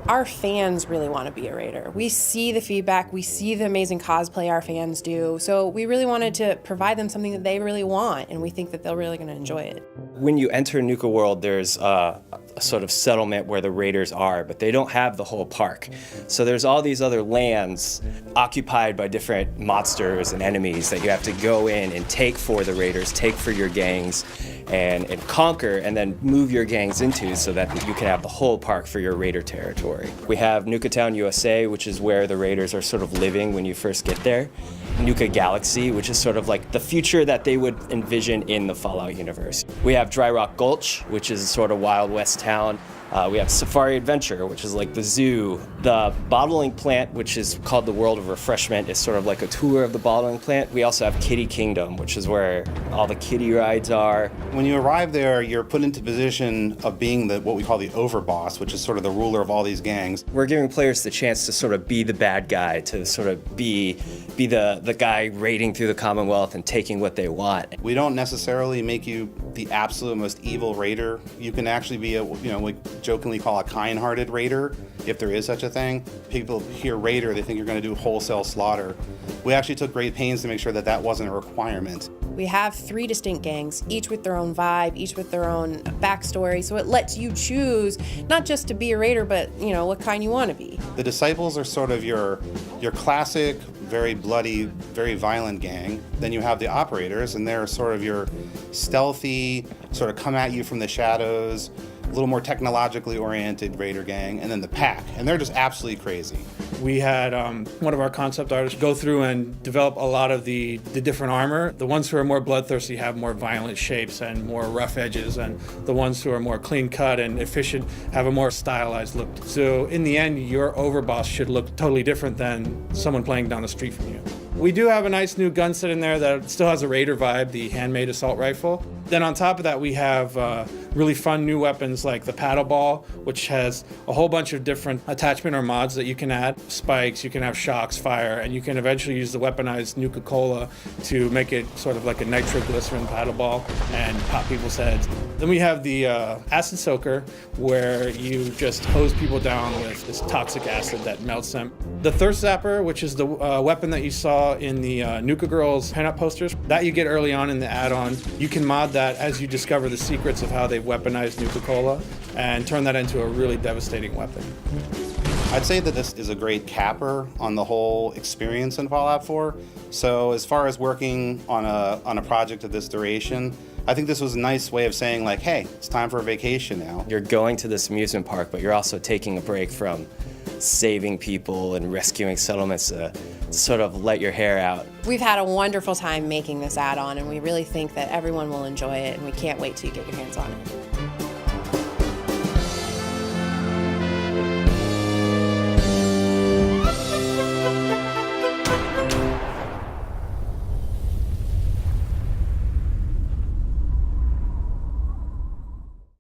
Our fans really want to be a raider. We see the feedback, we see the amazing cosplay our fans do, so we really wanted to provide them something that they really want, and we think that they're really going to enjoy it. When you enter NUKA-WORLD, there's a sort of settlement where the raiders are, but they don't have the whole park. So there's all these other lands occupied by different monsters and enemies that you have to go in and take for the raiders, take for your gangs, and conquer, and then move your gangs into so that you can have the whole park for your raider territory. We have Nuka Town, USA, which is where the raiders are sort of living when you first get there. Nuka Galaxy, which is sort of like the future that they would envision in the Fallout universe. We have Dry Rock Gulch, which is sort of Wild West town. We have Safari Adventure, which is like the zoo. The bottling plant, which is called the World of Refreshment, is sort of like a tour of the bottling plant. We also have Kitty Kingdom, which is where all the kitty rides are. When you arrive there, you're put into position of being what we call the overboss, which is sort of the ruler of all these gangs. We're giving players the chance to sort of be the bad guy, to sort of be the guy raiding through the Commonwealth and taking what they want. We don't necessarily make you the absolute most evil raider. You can actually be we jokingly call a kind-hearted raider, if there is such a thing. People hear raider, they think you're going to do wholesale slaughter. We actually took great pains to make sure that that wasn't a requirement. We have 3 distinct gangs, each with their own vibe, each with their own backstory, so it lets you choose not just to be a raider, but what kind you want to be. The Disciples are sort of your classic, very bloody, very violent gang. Then you have the Operators, and they're sort of your stealthy, sort of come at you from the shadows, a little more technologically oriented raider gang, and then the Pack, and they're just absolutely crazy. We had one of our concept artists go through and develop a lot of the different armor. The ones who are more bloodthirsty have more violent shapes and more rough edges, and the ones who are more clean cut and efficient have a more stylized look. So in the end, your overboss should look totally different than someone playing down the street from you. We do have a nice new gun set in there that still has a raider vibe, the handmade assault rifle. Then on top of that, we have really fun new weapons like the paddle ball, which has a whole bunch of different attachment or mods that you can add. Spikes, you can have shocks, fire, and you can eventually use the weaponized Nuka-Cola to make it sort of like a nitroglycerin paddle ball and pop people's heads. Then we have the acid soaker, where you just hose people down with this toxic acid that melts them. The thirst zapper, which is the weapon that you saw in the Nuka Girls pinup posters, that you get early on in the add-on. You can mod that as you discover the secrets of how they've weaponized Nuka-Cola and turn that into a really devastating weapon. I'd say that this is a great capper on the whole experience in Fallout 4. So as far as working on a project of this duration, I think this was a nice way of saying, like, hey, it's time for a vacation now. You're going to this amusement park, but you're also taking a break from saving people and rescuing settlements to sort of let your hair out. We've had a wonderful time making this add-on, and we really think that everyone will enjoy it, and we can't wait till you get your hands on it.